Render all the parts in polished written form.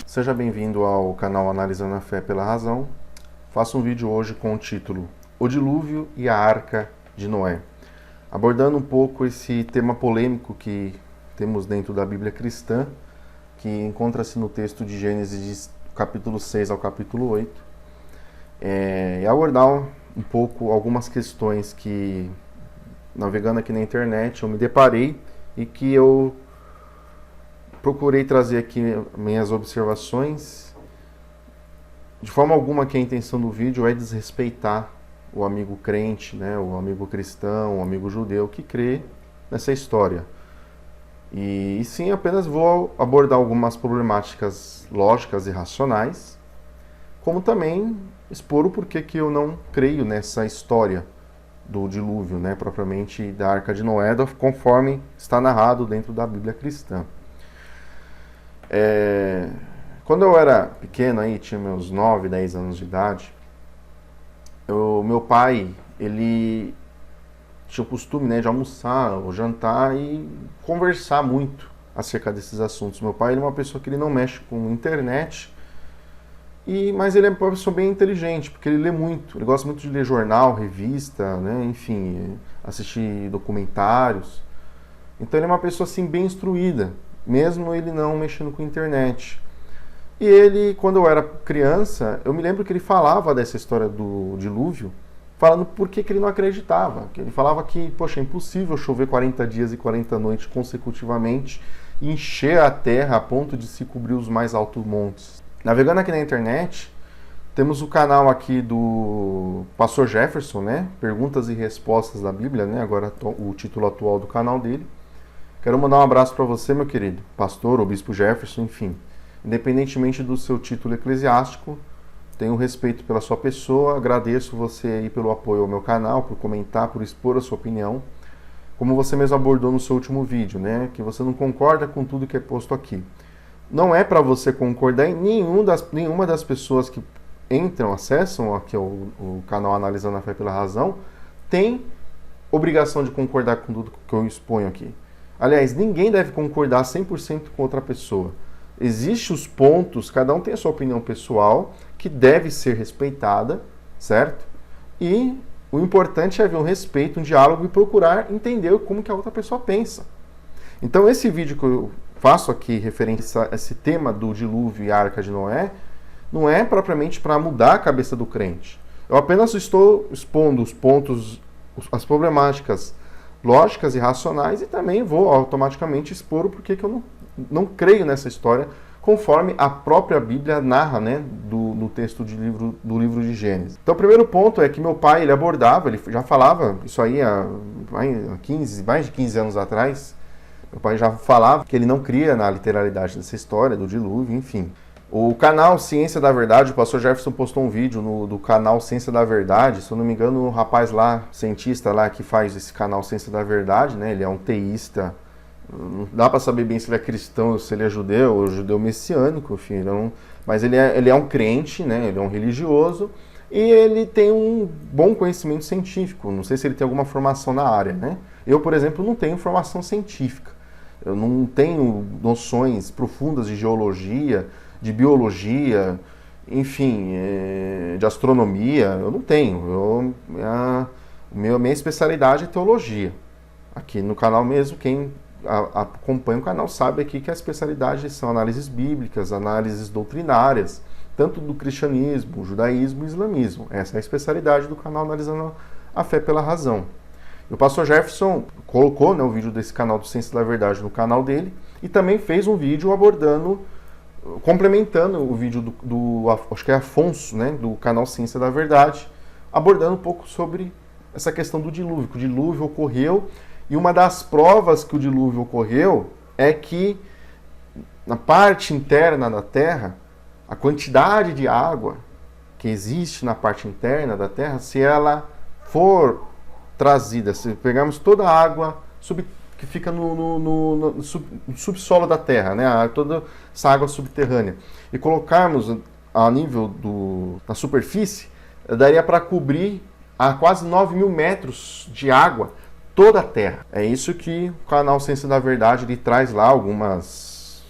Seja bem-vindo ao canal Analisando a Fé pela Razão. Faço um vídeo hoje com o título O Dilúvio e a Arca de Noé, abordando um pouco esse tema polêmico que temos dentro da Bíblia cristã, que encontra-se no texto de Gênesis, capítulo 6 ao capítulo 8, e abordar um pouco algumas questões que, navegando aqui na internet, eu me deparei e que eu procurei trazer aqui minhas observações. De forma alguma que a intenção do vídeo é desrespeitar o amigo crente, né, o amigo cristão, o amigo judeu que crê nessa história. E sim, apenas vou abordar algumas problemáticas lógicas e racionais, como também expor o porquê que eu não creio nessa história do dilúvio, né, propriamente da Arca de Noé, conforme está narrado dentro da Bíblia cristã. Quando eu era pequeno, aí, tinha meus 9, 10 anos de idade, meu pai, ele tinha o costume, né, de almoçar ou jantar e conversar muito acerca desses assuntos. Meu pai, ele é uma pessoa que ele não mexe com internet, mas ele é uma pessoa bem inteligente, porque ele lê muito. Ele gosta muito de ler jornal, revista, né, enfim, assistir documentários. Então ele é uma pessoa assim bem instruída, mesmo ele não mexendo com internet. E ele, quando eu era criança, eu me lembro que ele falava dessa história do dilúvio, falando por que ele não acreditava. Que ele falava que, poxa, é impossível chover 40 dias e 40 noites consecutivamente e encher a terra a ponto de se cobrir os mais altos montes. Navegando aqui na internet, temos o canal aqui do Pastor Jefferson, né? Perguntas e Respostas da Bíblia, né? Agora o título atual do canal dele. Quero mandar um abraço para você, meu querido pastor ou bispo Jefferson, enfim. Independentemente do seu título eclesiástico, tenho respeito pela sua pessoa, agradeço você aí pelo apoio ao meu canal, por comentar, por expor a sua opinião. Como você mesmo abordou no seu último vídeo, né? Que você não concorda com tudo que é posto aqui. Não é para você concordar em nenhuma das pessoas que acessam aqui o canal Analisando a Fé pela Razão, tem obrigação de concordar com tudo que eu exponho aqui. Aliás, ninguém deve concordar 100% com outra pessoa. Existem os pontos, cada um tem a sua opinião pessoal, que deve ser respeitada, certo? E o importante é haver um respeito, um diálogo e procurar entender como que a outra pessoa pensa. Então, esse vídeo que eu faço aqui, referente a esse tema do dilúvio e a Arca de Noé, não é propriamente para mudar a cabeça do crente. Eu apenas estou expondo os pontos, as problemáticas lógicas e racionais, e também vou automaticamente expor o porquê que eu não creio nessa história, conforme a própria Bíblia narra, né, no texto do livro de Gênesis. Então, o primeiro ponto é que meu pai, ele abordava, ele já falava, isso aí há mais de 15 anos atrás, meu pai já falava que ele não cria na literalidade dessa história, do dilúvio, enfim. O canal Ciência da Verdade, o pastor Jefferson postou um vídeo do canal Ciência da Verdade, se eu não me engano, um rapaz lá, cientista lá que faz esse canal Ciência da Verdade, né? Ele é um teísta, não dá para saber bem se ele é cristão, se ele é judeu, ou judeu messiânico, enfim, mas ele é um crente, né? Ele é um religioso e ele tem um bom conhecimento científico, não sei se ele tem alguma formação na área, né? Eu, por exemplo, não tenho formação científica, eu não tenho noções profundas de geologia, de biologia, enfim, de astronomia, eu não tenho. Minha especialidade é teologia. Aqui no canal mesmo, quem acompanha o canal sabe aqui que as especialidades são análises bíblicas, análises doutrinárias, tanto do cristianismo, judaísmo e islamismo. Essa é a especialidade do canal Analisando a Fé pela Razão. E o pastor Jefferson colocou, né, o vídeo desse canal do Ciência da Verdade no canal dele e também fez um vídeo complementando o vídeo acho que é Afonso, né, do canal Ciência da Verdade, abordando um pouco sobre essa questão do dilúvio, que o dilúvio ocorreu, e uma das provas que o dilúvio ocorreu é que na parte interna da Terra, a quantidade de água que existe na parte interna da Terra, se ela for trazida, se pegarmos toda a água que fica no subsolo da Terra, né? Toda essa água subterrânea, e colocarmos a nível da superfície, daria para cobrir a quase 9.000 metros de água toda a Terra. É isso que o canal Ciência da Verdade ele traz lá alguns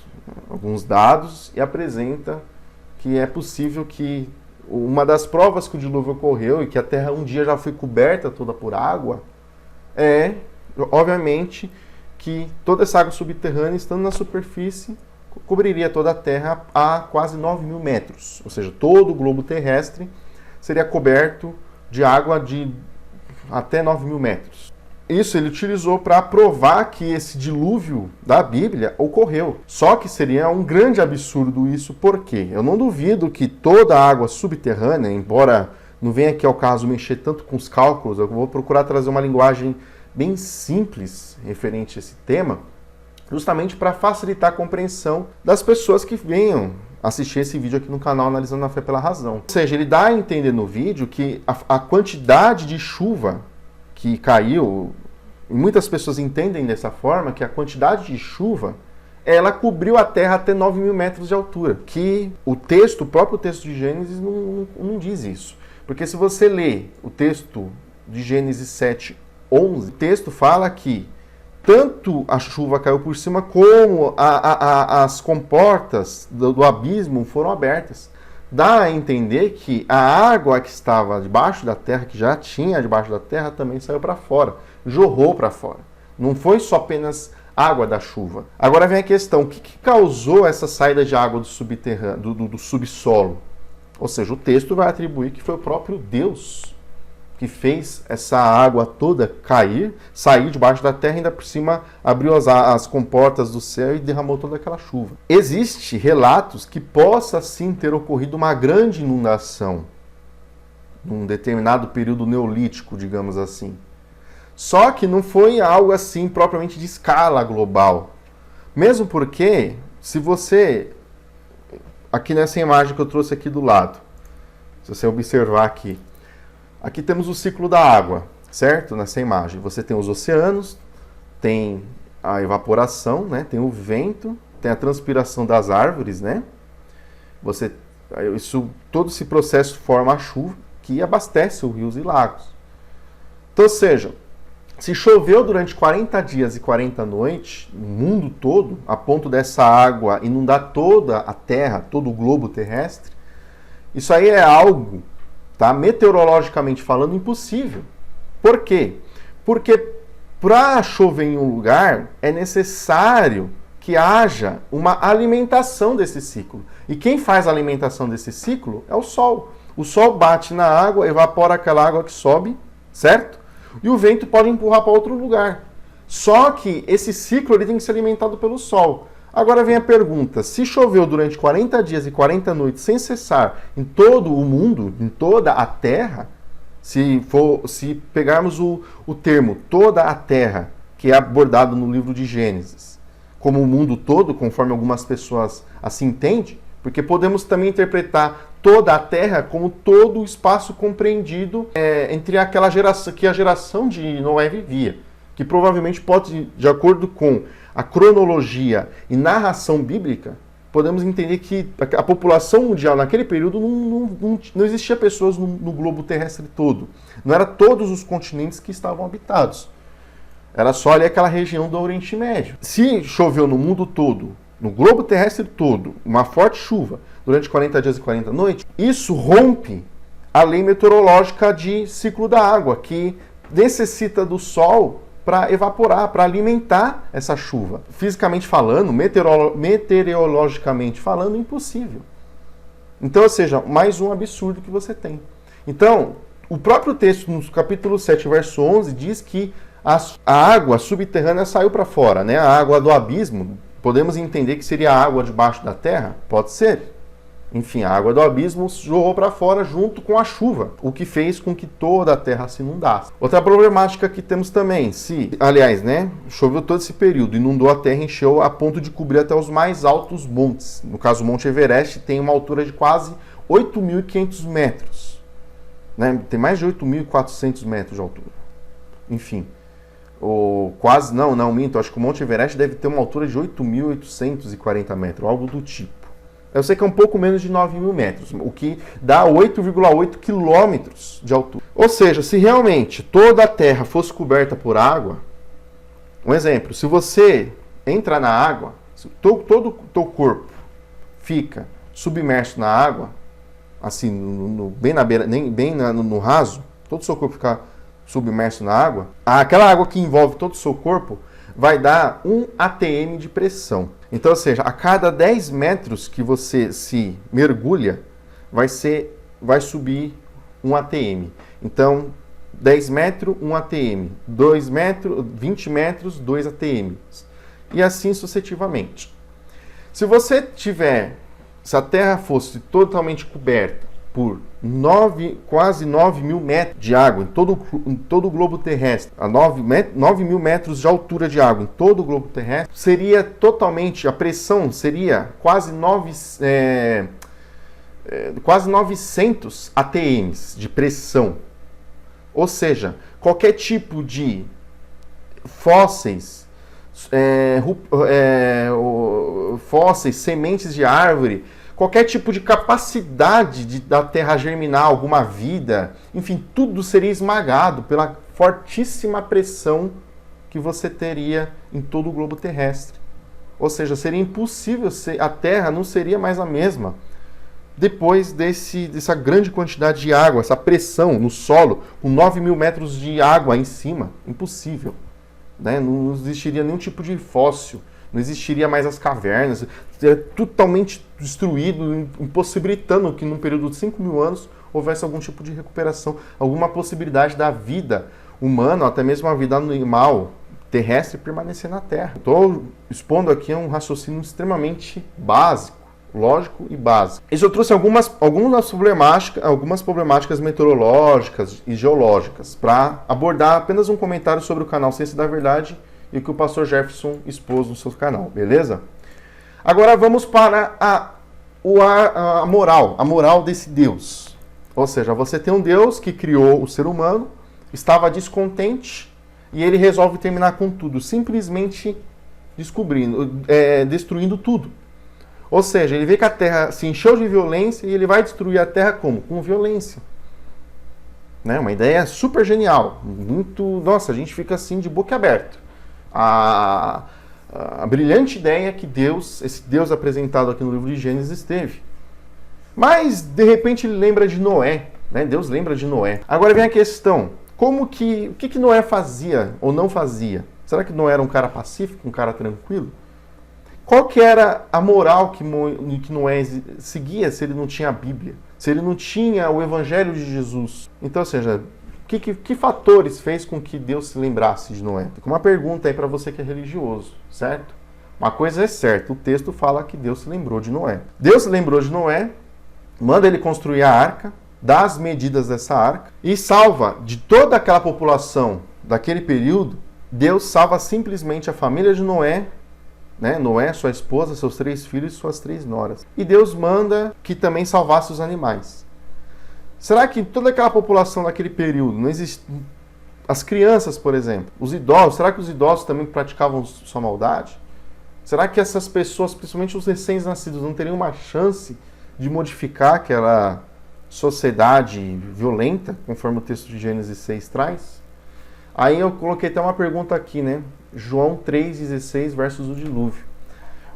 dados e apresenta que é possível que uma das provas que o dilúvio ocorreu e que a Terra um dia já foi coberta toda por água é, obviamente, que toda essa água subterrânea, estando na superfície, cobriria toda a Terra a quase 9.000 metros. Ou seja, todo o globo terrestre seria coberto de água de até 9.000 metros. Isso ele utilizou para provar que esse dilúvio da Bíblia ocorreu. Só que seria um grande absurdo isso, por quê? Eu não duvido que toda a água subterrânea, embora não venha aqui ao caso mexer tanto com os cálculos, eu vou procurar trazer uma linguagem bem simples referente a esse tema, justamente para facilitar a compreensão das pessoas que venham assistir esse vídeo aqui no canal Analisando a Fé pela Razão. Ou seja, ele dá a entender no vídeo que a quantidade de chuva que caiu, e muitas pessoas entendem dessa forma, que a quantidade de chuva, ela cobriu a Terra até 9.000 metros de altura. Que o próprio texto de Gênesis não diz isso. Porque se você lê o texto de Gênesis 7:11, o texto fala que tanto a chuva caiu por cima, como as comportas do abismo foram abertas. Dá a entender que a água que estava debaixo da terra, que já tinha debaixo da terra, também saiu para fora, jorrou para fora. Não foi só apenas água da chuva. Agora vem a questão, o que causou essa saída de água do subterrâneo, do subsolo? Ou seja, o texto vai atribuir que foi o próprio Deus que fez essa água toda sair debaixo da terra e ainda por cima abriu as comportas do céu e derramou toda aquela chuva. Existem relatos que possa sim ter ocorrido uma grande inundação num determinado período neolítico, digamos assim. Só que não foi algo assim propriamente de escala global. Mesmo porque, se você, aqui nessa imagem que eu trouxe aqui do lado, se você observar aqui, aqui temos o ciclo da água, certo? Nessa imagem. Você tem os oceanos, tem a evaporação, né? Tem o vento, tem a transpiração das árvores, né? Todo esse processo forma a chuva que abastece os rios e lagos. Então, ou seja, se choveu durante 40 dias e 40 noites, no mundo todo, a ponto dessa água inundar toda a Terra, todo o globo terrestre, isso aí é algo, tá, meteorologicamente falando, impossível. Por quê? Porque para chover em um lugar é necessário que haja uma alimentação desse ciclo. E quem faz a alimentação desse ciclo é o Sol. O Sol bate na água, evapora aquela água que sobe, certo? E o vento pode empurrar para outro lugar. Só que esse ciclo ele tem que ser alimentado pelo Sol. Agora vem a pergunta, se choveu durante 40 dias e 40 noites sem cessar em todo o mundo, em toda a Terra, se pegarmos o termo toda a Terra, que é abordado no livro de Gênesis, como o mundo todo, conforme algumas pessoas assim entendem, porque podemos também interpretar toda a Terra como todo o espaço compreendido entre aquela geração que a geração de Noé vivia, que provavelmente pode, de acordo com a cronologia e narração bíblica, podemos entender que a população mundial naquele período não existia pessoas no globo terrestre todo. Não era todos os continentes que estavam habitados. Era só ali aquela região do Oriente Médio. Se choveu no mundo todo, no globo terrestre todo, uma forte chuva durante 40 dias e 40 noites, isso rompe a lei meteorológica de ciclo da água, que necessita do Sol para evaporar, para alimentar essa chuva. Fisicamente falando, meteorologicamente falando, impossível. Então, ou seja, mais um absurdo que você tem. Então, o próprio texto, no capítulo 7, verso 11, diz que a água subterrânea saiu para fora, né? A água do abismo, podemos entender que seria a água debaixo da terra? Pode ser. Enfim, a água do abismo jorrou para fora junto com a chuva, o que fez com que toda a terra se inundasse. Outra problemática que temos também, choveu todo esse período, inundou a terra, encheu a ponto de cobrir até os mais altos montes. No caso, o Monte Everest tem uma altura de quase 8.500 metros. Né? Tem mais de 8.400 metros de altura. Enfim, minto, acho que o Monte Everest deve ter uma altura de 8.840 metros, algo do tipo. Eu sei que é um pouco menos de 9 mil metros, o que dá 8,8 quilômetros de altura. Ou seja, se realmente toda a Terra fosse coberta por água, um exemplo, se você entra na água, todo o teu corpo fica submerso na água, assim, bem na beira, no raso, todo o seu corpo fica submerso na água, aquela água que envolve todo o seu corpo vai dar 1 atm de pressão. Então, ou seja, a cada 10 metros que você se mergulha, vai subir 1 atm. Então, 10 metros, 1 atm. 2 metros, 20 metros, 2 atm. E assim sucessivamente. Se a Terra fosse totalmente coberta por quase 9 mil metros de água em todo o globo terrestre, a 9 mil metros de altura de água em todo o globo terrestre, seria totalmente, a pressão seria quase 900 atms de pressão. Ou seja, qualquer tipo de fósseis, sementes de árvore, qualquer tipo de capacidade da Terra germinar alguma vida, enfim, tudo seria esmagado pela fortíssima pressão que você teria em todo o globo terrestre. Ou seja, seria impossível, a Terra não seria mais a mesma depois dessa grande quantidade de água, essa pressão no solo, com 9 mil metros de água em cima. Impossível. Né? Não existiria nenhum tipo de fóssil. Não existiria mais as cavernas, seria totalmente destruído, impossibilitando que num período de 5 mil anos houvesse algum tipo de recuperação, alguma possibilidade da vida humana, ou até mesmo a vida animal, terrestre, permanecer na Terra. Estou expondo aqui um raciocínio extremamente básico, lógico e básico. Isso eu trouxe algumas problemáticas meteorológicas e geológicas para abordar apenas um comentário sobre o canal Ciência da Verdade e o que o pastor Jefferson expôs no seu canal, beleza? Agora vamos para a moral desse Deus. Ou seja, você tem um Deus que criou o ser humano, estava descontente e ele resolve terminar com tudo, simplesmente destruindo tudo. Ou seja, ele vê que a Terra se encheu de violência e ele vai destruir a Terra como? Com violência. Né? Uma ideia super genial. Nossa, a gente fica assim de boca aberta. A brilhante ideia que esse Deus apresentado aqui no livro de Gênesis teve. Mas, de repente, ele lembra de Noé. Né? Deus lembra de Noé. Agora vem a questão. O que Noé fazia ou não fazia? Será que Noé era um cara pacífico, um cara tranquilo? Qual que era a moral que Noé seguia se ele não tinha a Bíblia? Se ele não tinha o Evangelho de Jesus? Então, ou seja, que fatores fez com que Deus se lembrasse de Noé? Uma pergunta aí para você que é religioso, certo? Uma coisa é certa, o texto fala que Deus se lembrou de Noé. Deus se lembrou de Noé, manda ele construir a arca, dá as medidas dessa arca e salva de toda aquela população daquele período. Deus salva simplesmente a família de Noé, né? Noé, sua esposa, seus 3 filhos e suas 3 noras. E Deus manda que também salvasse os animais. Será que toda aquela população daquele período, não existe... as crianças, por exemplo, os idosos, será que os idosos também praticavam sua maldade? Será que essas pessoas, principalmente os recém-nascidos, não teriam uma chance de modificar aquela sociedade violenta, conforme o texto de Gênesis 6 traz? Aí eu coloquei até uma pergunta aqui, né? João 3,16 versus o dilúvio.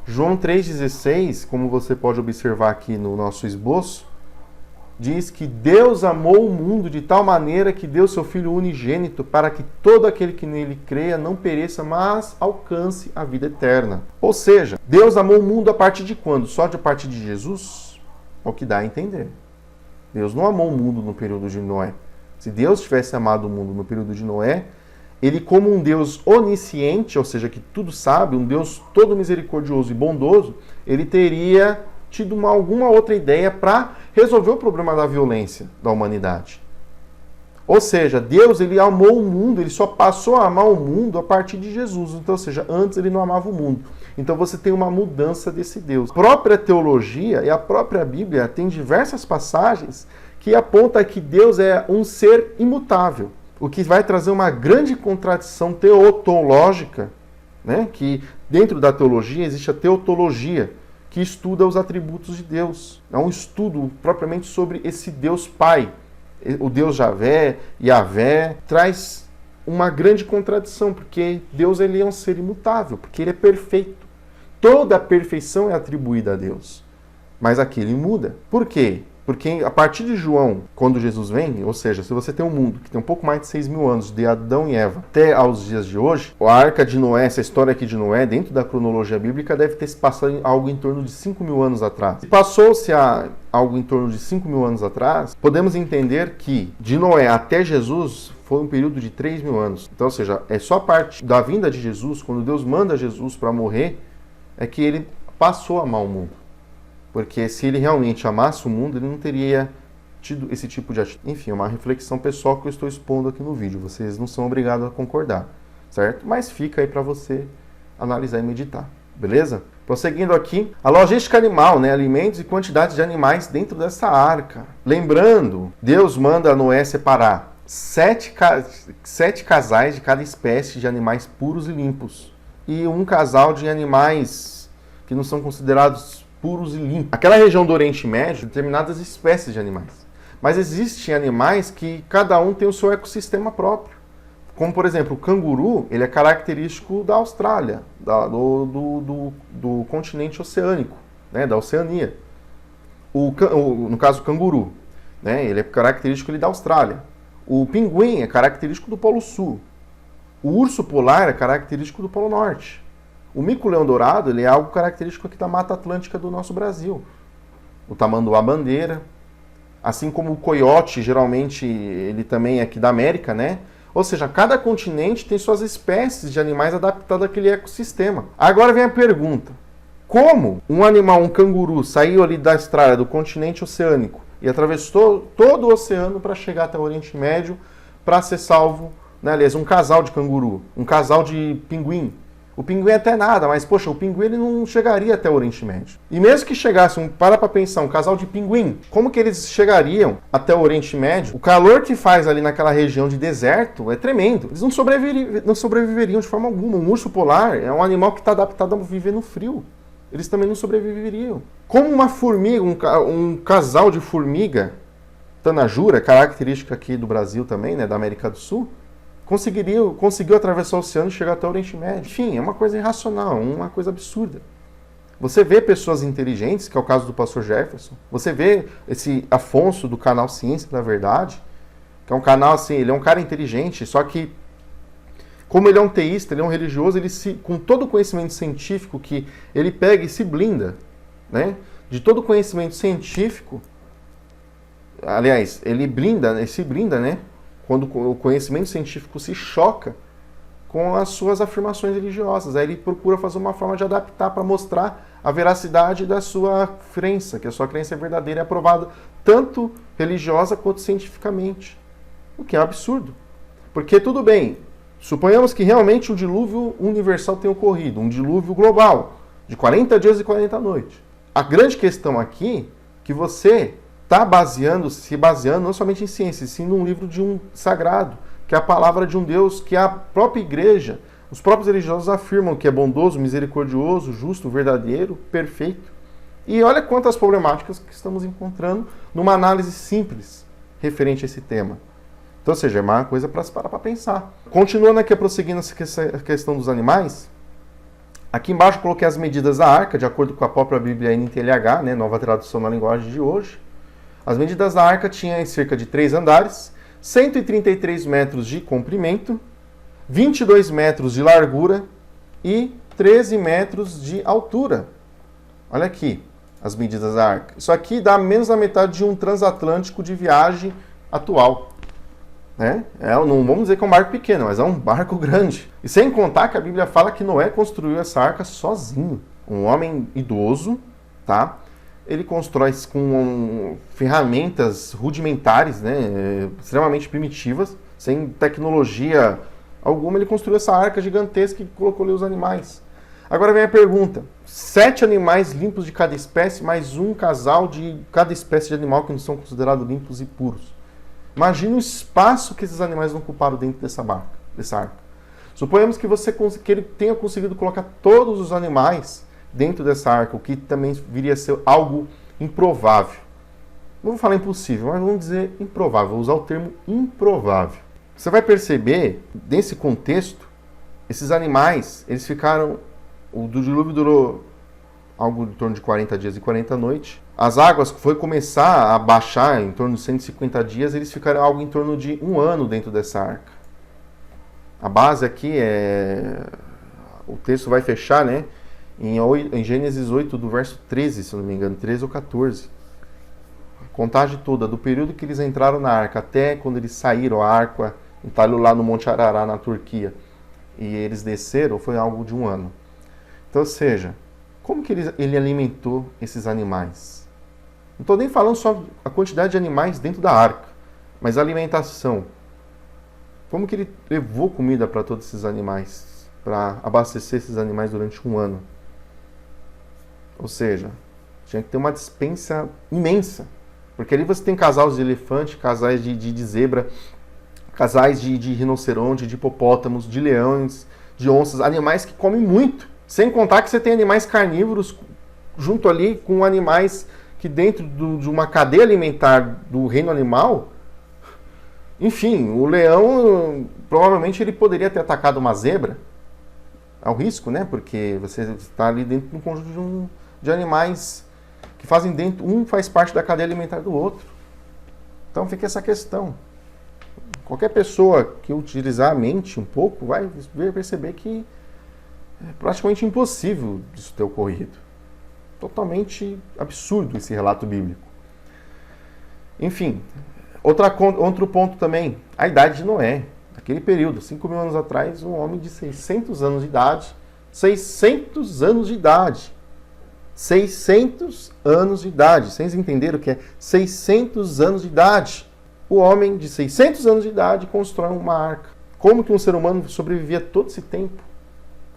João 3,16, como você pode observar aqui no nosso esboço, diz que Deus amou o mundo de tal maneira que deu seu Filho unigênito para que todo aquele que nele creia não pereça, mas alcance a vida eterna. Ou seja, Deus amou o mundo a partir de quando? Só de partir de Jesus? É o que dá a entender. Deus não amou o mundo no período de Noé. Se Deus tivesse amado o mundo no período de Noé, ele como um Deus onisciente, ou seja, que tudo sabe, um Deus todo misericordioso e bondoso, ele teria tido alguma outra ideia para resolver o problema da violência da humanidade. Ou seja, Deus ele amou o mundo, ele só passou a amar o mundo a partir de Jesus. Então, ou seja, antes ele não amava o mundo. Então você tem uma mudança desse Deus. A própria teologia e a própria Bíblia tem diversas passagens que apontam que Deus é um ser imutável. O que vai trazer uma grande contradição teológica, né? Que dentro da teologia existe a teotologia, que estuda os atributos de Deus. É um estudo propriamente sobre esse Deus Pai. O Deus Javé, Yavé, traz uma grande contradição, porque Deus ele é um ser imutável, porque ele é perfeito. Toda a perfeição é atribuída a Deus. Mas aqui ele muda. Por quê? Porque a partir de João, quando Jesus vem, ou seja, se você tem um mundo que tem um pouco mais de 6.000 anos, de Adão e Eva até aos dias de hoje, a Arca de Noé, essa história aqui de Noé, dentro da cronologia bíblica, deve ter se passado algo em torno de 5.000 anos atrás. Se passou-se algo em torno de 5.000 anos atrás, podemos entender que de Noé até Jesus foi um período de 3.000 anos. Então, ou seja, é só a parte da vinda de Jesus, quando Deus manda Jesus para morrer, é que ele passou a amar o mundo. Porque se ele realmente amasse o mundo, ele não teria tido esse tipo de atitude. Enfim, é uma reflexão pessoal que eu estou expondo aqui no vídeo. Vocês não são obrigados a concordar, certo? Mas fica aí para você analisar e meditar, beleza? Prosseguindo aqui, a logística animal, né? Alimentos e quantidades de animais dentro dessa arca. Lembrando, Deus manda Noé separar 7 casais de cada espécie de animais puros e limpos. E um casal de animais que não são considerados puros e limpos. Aquela região do Oriente Médio, determinadas espécies de animais. Mas existem animais que cada um tem o seu ecossistema próprio. Como, por exemplo, o canguru, ele é característico da Austrália, do continente oceânico, né, da Oceania. No caso, o canguru, né, ele é característico da Austrália. O pinguim é característico do Polo Sul. O urso polar é característico do Polo Norte. O mico-leão-dourado ele é algo característico aqui da Mata Atlântica do nosso Brasil. O tamanduá-bandeira, assim como o coiote, geralmente ele também é aqui da América, né? Ou seja, cada continente tem suas espécies de animais adaptadas àquele ecossistema. Agora vem a pergunta: como um animal, um canguru, saiu ali da Austrália, do continente oceânico, e atravessou todo o oceano para chegar até o Oriente Médio para ser salvo, né? Aliás, um casal de canguru, um casal de pinguim. O pinguim é até nada, mas, poxa, o pinguim ele não chegaria até o Oriente Médio. E mesmo que chegasse, para pensar, um casal de pinguim, como que eles chegariam até o Oriente Médio? O calor que faz ali naquela região de deserto é tremendo. Eles não sobreviveriam de forma alguma. Um urso polar é um animal que está adaptado a viver no frio. Eles também não sobreviveriam. Como uma formiga, um casal de formiga, tanajura, característica aqui do Brasil também, né, da América do Sul, conseguiu atravessar o oceano e chegar até o Oriente Médio. Enfim, é uma coisa irracional, uma coisa absurda. Você vê pessoas inteligentes, que é o caso do pastor Jefferson, você vê esse Afonso do canal Ciência da Verdade, que é um canal assim, ele é um cara inteligente, só que como ele é um teísta, ele é um religioso, com todo o conhecimento científico que ele pega e se blinda, né? De todo o conhecimento científico, aliás, ele se blinda, né? Quando o conhecimento científico se choca com as suas afirmações religiosas. Aí ele procura fazer uma forma de adaptar para mostrar a veracidade da sua crença, que a sua crença é verdadeira e aprovada tanto religiosa quanto cientificamente. O que é um absurdo. Porque tudo bem, suponhamos que realmente o dilúvio universal tenha ocorrido, um dilúvio global, de 40 dias e 40 noites. A grande questão aqui é que você está se baseando não somente em ciência, sim num livro de um sagrado, que é a palavra de um Deus que a própria igreja, os próprios religiosos afirmam que é bondoso, misericordioso, justo, verdadeiro, perfeito. E olha quantas problemáticas que estamos encontrando numa análise simples referente a esse tema. Então, ou seja, é uma coisa para se parar para pensar. Continuando aqui, prosseguindo essa questão dos animais, aqui embaixo coloquei as medidas da arca, de acordo com a própria Bíblia NTLH, né, nova tradução na linguagem de hoje. As medidas da arca tinham cerca de 3 andares, 133 metros de comprimento, 22 metros de largura e 13 metros de altura. Olha aqui as medidas da arca. Isso aqui dá menos da metade de um transatlântico de viagem atual. Né? Não vamos dizer que é um barco pequeno, mas é um barco grande. E sem contar que a Bíblia fala que Noé construiu essa arca sozinho. Um homem idoso, tá? Ele constrói com ferramentas rudimentares, né, extremamente primitivas, sem tecnologia alguma. Ele construiu essa arca gigantesca e colocou ali os animais. Agora vem a pergunta: 7 animais limpos de cada espécie, mais um casal de cada espécie de animal que não são considerados limpos e puros. Imagina o espaço que esses animais não ocuparam dentro dessa arca. Suponhamos que ele tenha conseguido colocar todos os animais dentro dessa arca, o que também viria a ser algo improvável. Não vou falar impossível, mas vamos dizer improvável, vou usar o termo improvável. Você vai perceber, nesse contexto, esses animais, eles ficaram, o do dilúvio durou algo em torno de 40 dias e 40 noites. As águas foi começar a baixar em torno de 150 dias, eles ficaram algo em torno de 1 ano dentro dessa arca. A base aqui é... O texto vai fechar, né? Em Gênesis 8, do verso 13, se eu não me engano, 13 ou 14. A contagem toda, do período que eles entraram na arca até quando eles saíram, a arca entalhou lá no Monte Arará, na Turquia, e eles desceram, foi algo de 1 ano. Então, ou seja, como que ele alimentou esses animais? Não estou nem falando só a quantidade de animais dentro da arca, mas a alimentação. Como que ele levou comida para todos esses animais, para abastecer esses animais durante 1 ano? Ou seja, tinha que ter uma despensa imensa. Porque ali você tem casais de elefante, casais de zebra, casais de rinoceronte, de hipopótamos, de leões, de onças, animais que comem muito. Sem contar que você tem animais carnívoros junto ali com animais que dentro de uma cadeia alimentar do reino animal, enfim, o leão provavelmente ele poderia ter atacado uma zebra, ao risco, né? Porque você está ali dentro de um conjunto de animais que fazem dentro, um faz parte da cadeia alimentar do outro. Então fica essa questão. Qualquer pessoa que utilizar a mente um pouco vai perceber que é praticamente impossível isso ter ocorrido. Totalmente absurdo esse relato bíblico. Enfim, outro ponto também, a idade de Noé. Naquele período, 5.000 anos atrás, um homem de 600 anos de idade. 600 anos de idade. 600 anos de idade. Vocês entenderam o que é 600 anos de idade? O homem de 600 anos de idade constrói uma arca. Como que um ser humano sobrevivia todo esse tempo?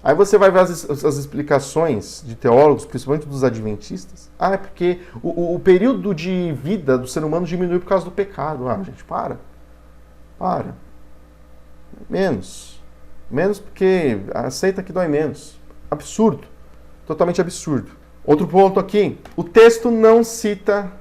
Aí você vai ver as explicações de teólogos, principalmente dos adventistas. Ah, é porque o período de vida do ser humano diminui por causa do pecado. Ah, gente, para. Menos porque aceita que dói menos. Absurdo. Totalmente absurdo. Outro ponto aqui. O texto não cita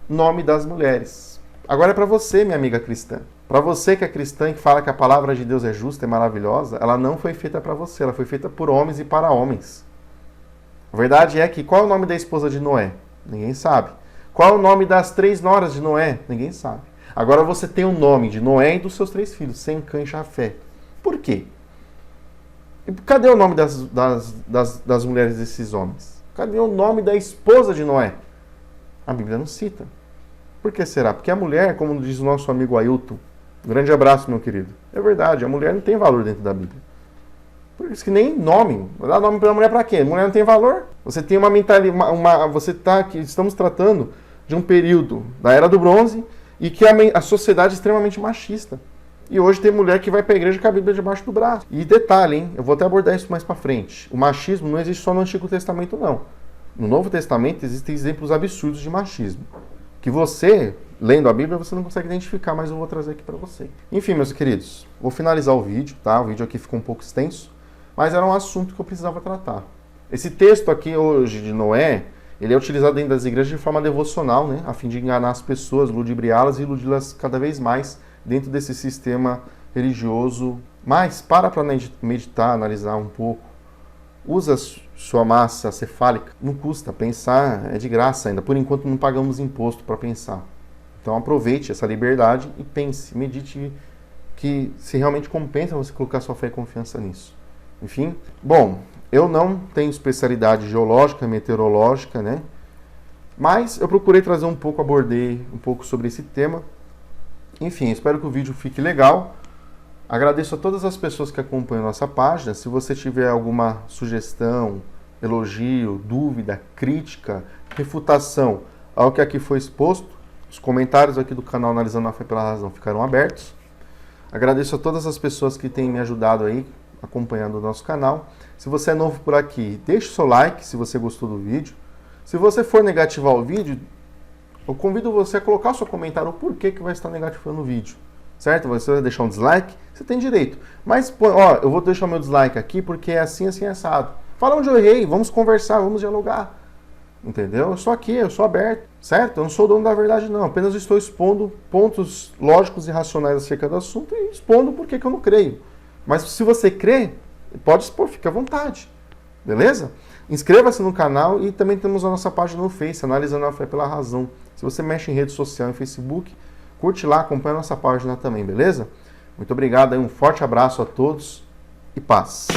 nome das mulheres. Agora é para você, minha amiga cristã. Para você que é cristã e que fala que a palavra de Deus é justa e maravilhosa, ela não foi feita para você, ela foi feita por homens e para homens. A verdade é que qual é o nome da esposa de Noé? Ninguém sabe. Qual é o nome das 3 noras de Noé? Ninguém sabe. Agora você tem o nome de Noé e dos seus 3 filhos, Sem, Cã e Jafé. Por quê? E cadê o nome das mulheres desses homens? Cadê o nome da esposa de Noé? A Bíblia não cita. Por que será? Porque a mulher, como diz o nosso amigo Ailton, um grande abraço, meu querido. É verdade, a mulher não tem valor dentro da Bíblia. Por isso que nem nome. Dá nome para a mulher para quê? A mulher não tem valor. Você tem uma mentalidade. Você está aqui. Estamos tratando de um período da Era do Bronze e que a sociedade é extremamente machista. E hoje tem mulher que vai para a igreja com a Bíblia debaixo do braço. E detalhe, hein? Eu vou até abordar isso mais para frente. O machismo não existe só no Antigo Testamento, não. No Novo Testamento existem exemplos absurdos de machismo. Que você, lendo a Bíblia, você não consegue identificar, mas eu vou trazer aqui para você. Enfim, meus queridos, vou finalizar o vídeo, tá? O vídeo aqui ficou um pouco extenso, mas era um assunto que eu precisava tratar. Esse texto aqui hoje de Noé, ele é utilizado dentro das igrejas de forma devocional, né? A fim de enganar as pessoas, ludibriá-las e iludi-las cada vez mais dentro desse sistema religioso. Mas para meditar, analisar um pouco, usa sua massa cefálica, não custa, pensar é de graça ainda, por enquanto não pagamos imposto para pensar. Então aproveite essa liberdade e pense, medite que se realmente compensa você colocar sua fé e confiança nisso. Enfim, bom, eu não tenho especialidade geológica, meteorológica, né? Mas eu procurei trazer abordei um pouco sobre esse tema. Enfim, espero que o vídeo fique legal. Agradeço a todas as pessoas que acompanham nossa página. Se você tiver alguma sugestão, elogio, dúvida, crítica, refutação ao que aqui foi exposto, os comentários aqui do canal Analisando a Fé pela Razão ficarão abertos. Agradeço a todas as pessoas que têm me ajudado aí, acompanhando o nosso canal. Se você é novo por aqui, deixe o seu like se você gostou do vídeo. Se você for negativar o vídeo, eu convido você a colocar o seu comentário o porquê que vai estar negativando o vídeo. Certo? Você vai deixar um dislike, você tem direito. Mas, ó, eu vou deixar o meu dislike aqui porque é assim, assim, assado. Fala onde eu errei, vamos conversar, vamos dialogar. Entendeu? Eu sou aqui, eu sou aberto, certo? Eu não sou dono da verdade, não. Apenas estou expondo pontos lógicos e racionais acerca do assunto e expondo por que eu não creio. Mas se você crê, pode expor, fica à vontade. Beleza? Inscreva-se no canal e também temos a nossa página no Face, Analisando a Fé pela Razão. Se você mexe em rede social, em Facebook, curte lá, acompanha a nossa página também, beleza? Muito obrigado, um forte abraço a todos e paz.